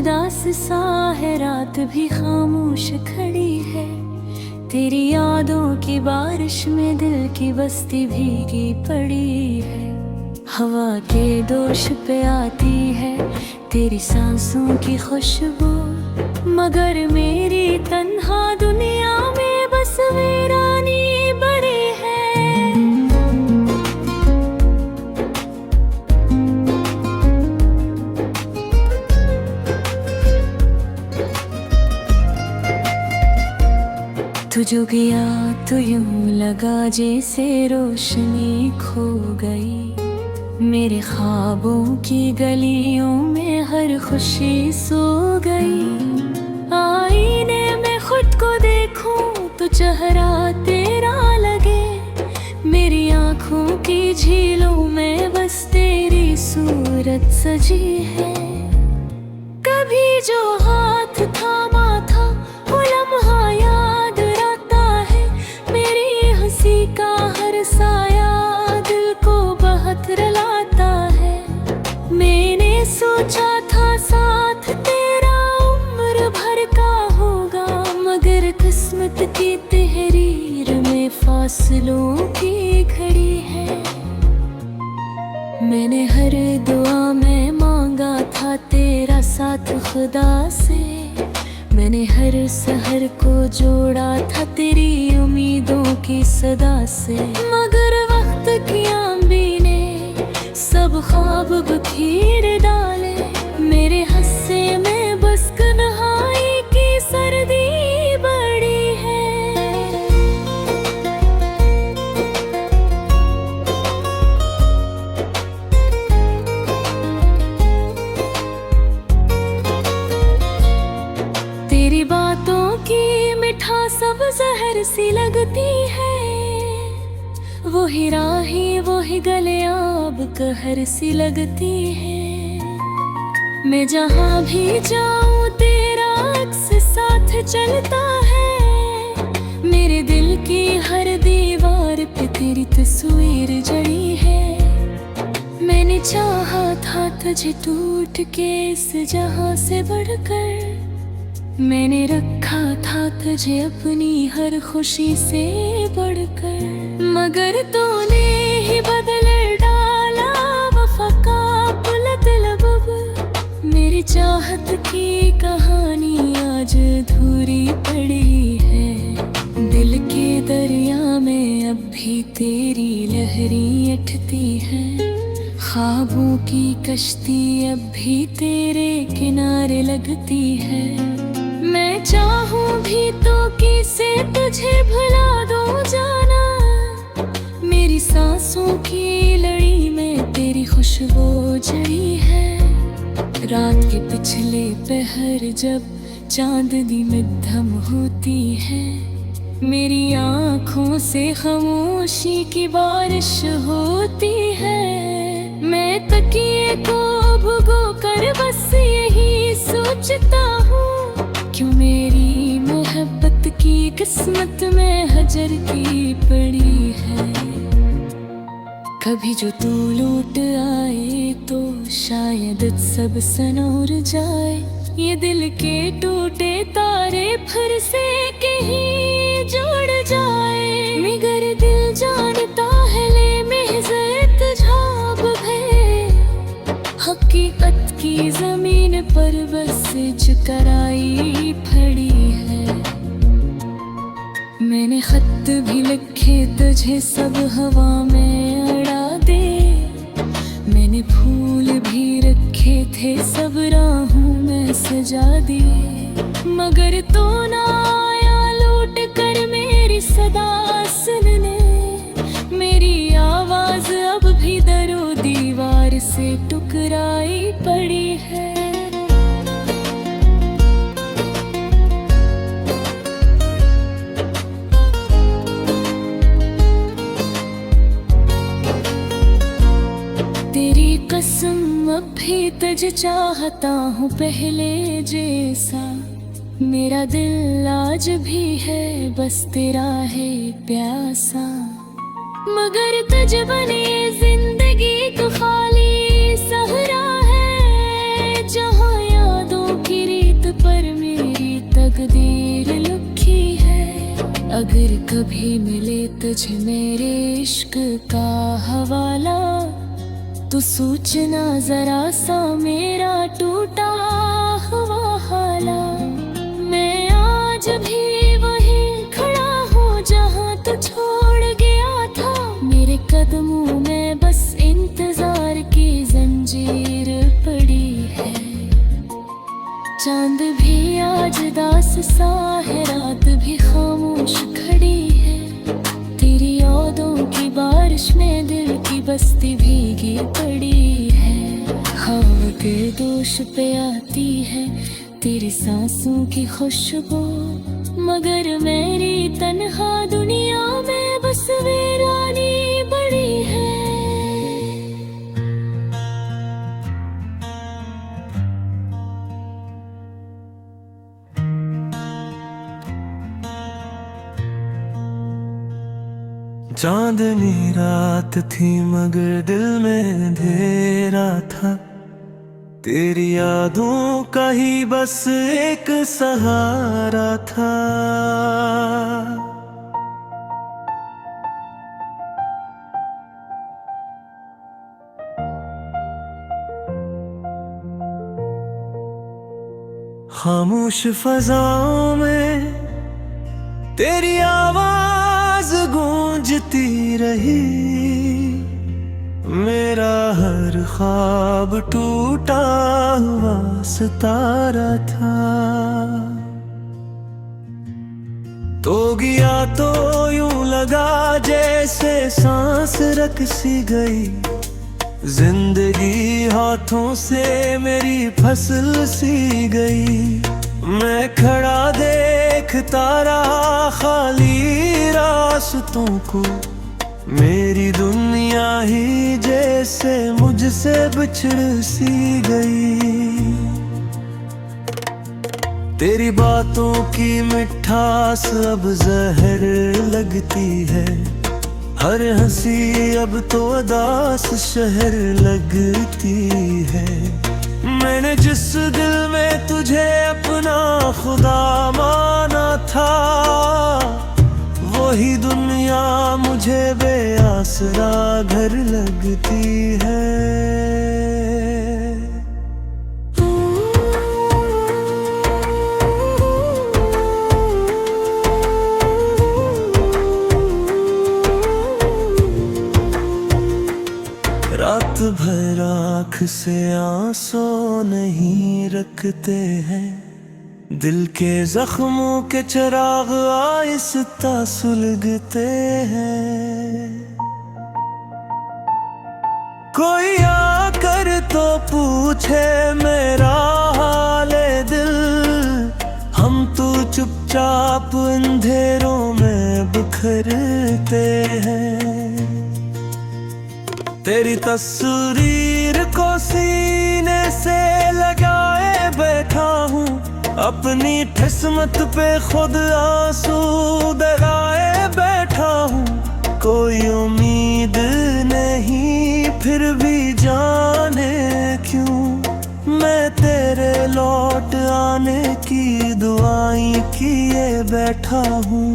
उदास सा है, रात भी खामोश खड़ी है। तेरी यादों की बारिश में दिल की बस्ती भीगी पड़ी है। हवा के दोष पे आती है तेरी सांसों की खुशबू, मगर मेरी तन्हा दुनिया में बस वीरानी बड़ी है। तू जो गया तो यूं लगा जैसे रोशनी खो गई। मेरे ख्वाबों की गलियों में हर खुशी सो गई। आईने में खुद को देखूं तो चेहरा तेरा लगे। मेरी आँखों की झीलों में बस तेरी सूरत सजी है। कभी जो हाथ थामा था वो लम्हा याद आता है। मेरी हंसी का हर साया दिल को बहुत रुलाता है। मैंने सोचा था साथ तेरा उम्र भर का होगा, मगर किस्मत की तहरीर में फासलों की घड़ी है। मैंने हर दुआ में मांगा था तेरा साथ खुदा से। मैंने हर सहर को जोड़ा था तेरी उम्मीदों की सदा से, मगर वक्त की आंधी ने सब ख्वाब बिखेर डाले। मेरे हिस्से में बस तन्हाई की सर्दी बड़ी है। तेरी बातों की मिठास सब जहर सी लगती है। वही राहें वही गले अब कहर सी लगती है। मैं जहाँ भी जाऊँ तेरा अक्स साथ चलता है। मेरे दिल की हर दीवार पे तेरी तस्वीर जड़ी है। मैंने चाहा था तुझे टूट के इस जहां से बढ़कर। मैंने रखा था तुझे अपनी हर खुशी से बढ़कर, मगर तूने ही बदल डाला वफा का पुलत लब। मेरी चाहत की कहानी आज अधूरी पड़ी है। दिल के दरिया में अब भी तेरी लहरें उठती हैं। ख्वाबों की कश्ती अब भी तेरे किनारे लगती है। मैं चाहूँ भी तो किसे तुझे भुला दूँ जाना। मेरी सांसों की लड़ी में तेरी खुशबू जड़ी है। रात के पिछले पहर जब चांदनी मध्यम होती है, मेरी आँखों से खामोशी की बारिश होती है। मैं तकिए को भुगो कर बस यही सोचता हूँ, क्यों मेरी मोहब्बत की किस्मत में हजर की पड़ी है। कभी जो तू लौट आए तो शायद सब सनोर जाए। ये दिल के टूटे तारे फिर से कहीं जुड़ जाए। मगर दिल जानता है ले महज़त झाब है। हकीकत की जमीन पर बस चुकराई पड़ी है। मैंने खत भी लिखे तुझे सब हवा में अड़ा दे। मैंने फूल भी रखे थे सब राहों में सजा दिए, मगर तो ना आया लौट कर मेरी सदा सुनने। मेरी आवाज अब भी दरो दीवार से टुकराई पड़ी है। तेरी कसम अब भी तुझे चाहता हूँ पहले जैसा। मेरा दिल आज भी है बस तेरा है प्यासा। मगर तुझ बने जिंदगी तो खाली सहरा है, जहाँ यादों की अगर कभी मिले तुझे मेरे इश्क का हवाला, तो सोचना जरा सा मेरा टूटा हुआ हाला। मैं आज भी वहीं खड़ा हूँ जहाँ तू छोड़ गया था। मेरे कदमों में बस इंतजार की जंजीर पड़ी है। चांद भी आज दास सा है, रात भी खामोश खड़ी है। तेरी यादों की बारिश में दिल की बस्ती भीगी पड़ी है। हवा के दोष पे आती है तेरी सांसों की खुशबू, मगर मेरी तन्हा दुनिया में बस वीरानी बड़ी है। चांदनी रात थी मगर दिल में अंधेरा था। तेरी यादों का ही बस एक सहारा था। खामोश फजाओं में तेरी आवाज गूंजती रही। मेरा हर ख्वाब टूटा हुआ सितारा था। तो गया तो यूं लगा जैसे सांस रक सी गई। जिंदगी हाथों से मेरी फसल सी गई। मैं खड़ा देखता रहा खाली रास्तों को। मेरी दुनिया ही जैसे मुझसे बिछड़ सी गई। तेरी बातों की मिठास अब जहर लगती है। हर हंसी अब तो उदास शहर लगती है। मैंने जिस दिल में तुझे अपना खुदा माना था, वही दुनिया मुझे बेआसरा घर लगती है। रात भर आँख से आंसू नहीं रखते हैं। दिल के जख्मों के चिराग आहिस्ता सुलगते हैं। कोई आकर तो पूछे मेरा हाले दिल, हम तो चुपचाप अंधेरों में बिखरते हैं। तेरी तस्वीर को सीने से लगाए बैठा हूँ। अपनी किस्मत पे खुद आंसू दगाए बैठा हूँ। कोई उम्मीद नहीं फिर भी जाने क्यों मैं तेरे लौट आने की दुआएं किए बैठा हूँ।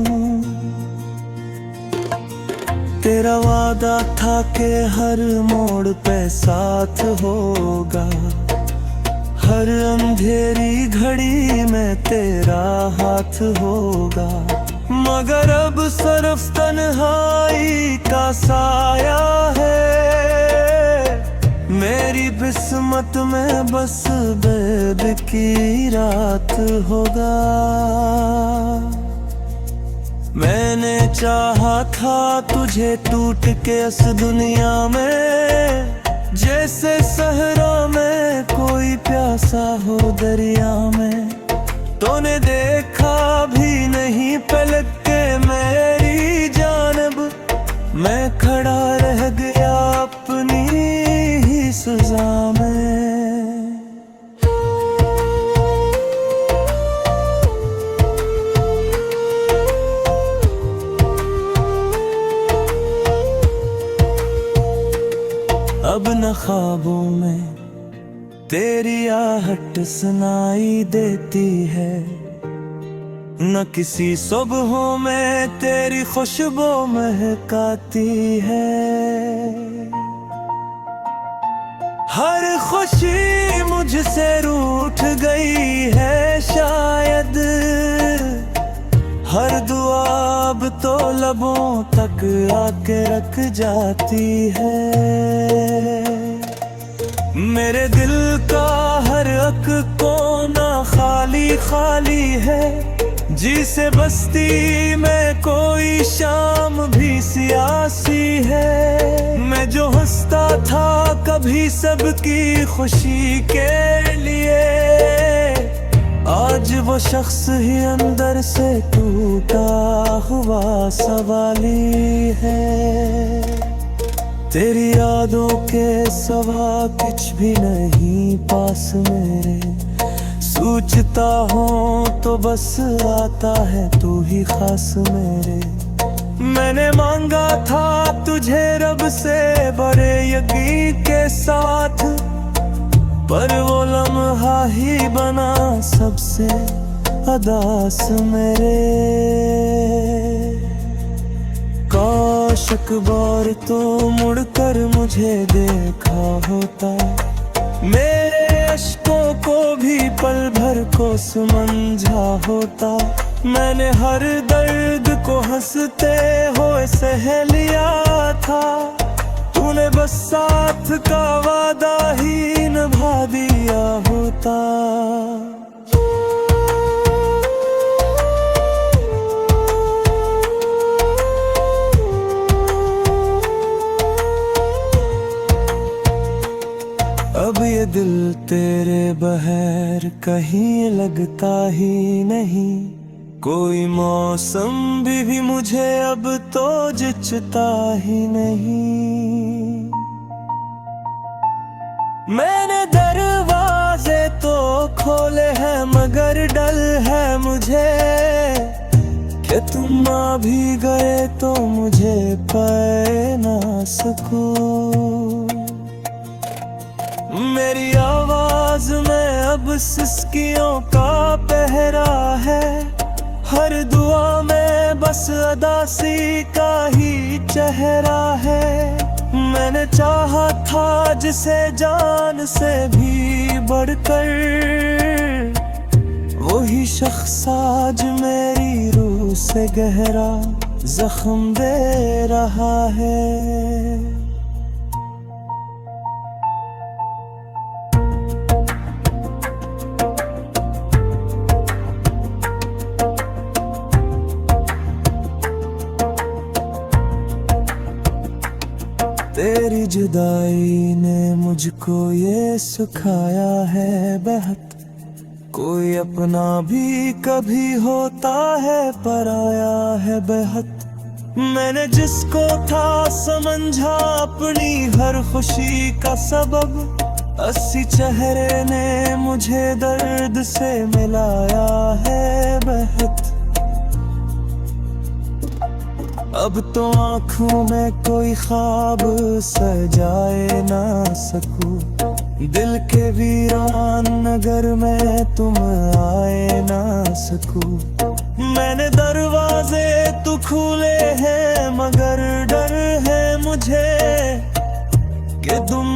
तेरा वादा था कि हर मोड़ पे साथ होगा। हर अंधेरी घड़ी में तेरा हाथ होगा। मगर अब सिर्फ तन्हाई का साया है। मेरी किस्मत में बस बेद की रात होगा। मैंने चाहा था तुझे टूट के इस दुनिया में, जैसे सहरा में कोई प्यासा हो दरिया में। तूने देखा भी नहीं पलक के मेरी जानब। मैं खड़ा रह गया अपनी ही सजा में। अब न ख्वाबों में तेरी आहट सुनाई देती है। न किसी सुबहों में तेरी खुशबू महकाती है। हर खुशी मुझसे रूठ गई है शायद, हर दुआ अब तो लबों तक आके रख जाती है। मेरे दिल का हर अक कोना खाली खाली है, जिसे बस्ती में कोई शाम भी सियासी है। मैं जो हंसता था कभी सबकी खुशी के लिए, आज वो शख्स ही अंदर से टूटा हुआ सवाली है। तेरी यादों के सिवा कुछ भी नहीं पास मेरे, सोचता हूँ तो बस आता है तू ही खास मेरे। मैंने मांगा था तुझे रब से बड़े यकीन के साथ, पर वो लम्हा ही बना सबसे अदास मेरे। काश एक बार तो मुड़कर मुझे देखा होता, मेरे अश्कों को भी पल भर को समझा होता। मैंने हर दर्द को हंसते हुए सह लिया था, तूने बस साथ का वादा ही निभा दिया होता। अब ये दिल तेरे बगैर कहीं लगता ही नहीं, कोई मौसम भी मुझे अब तो जचता ही नहीं। मैंने दरवाजे तो खोले हैं मगर डर है मुझे, कि तुम आ भी गए तो मुझे पा ना सकूं। मेरी आवाज में अब सिसकियों का पहरा है, हर दुआ में बस अदासी का ही चेहरा है। मैंने चाहा था जिसे जान से भी बढ़कर, वही शख्स आज मेरी रूह से गहरा जख्म दे रहा है। तेरी जुदाई ने मुझको ये सिखाया है बेहद, कोई अपना भी कभी होता है पराया है बेहद। मैंने जिसको था समझा अपनी हर खुशी का सबब, 80 चेहरे ने मुझे दर्द से मिलाया है बेहद। अब तो आँखों में कोई ख्वाब सजाए ना सकूं, दिल के वीरान नगर में तुम आए ना सकूं। मैंने दरवाजे तो खुले हैं मगर डर है मुझे कि तुम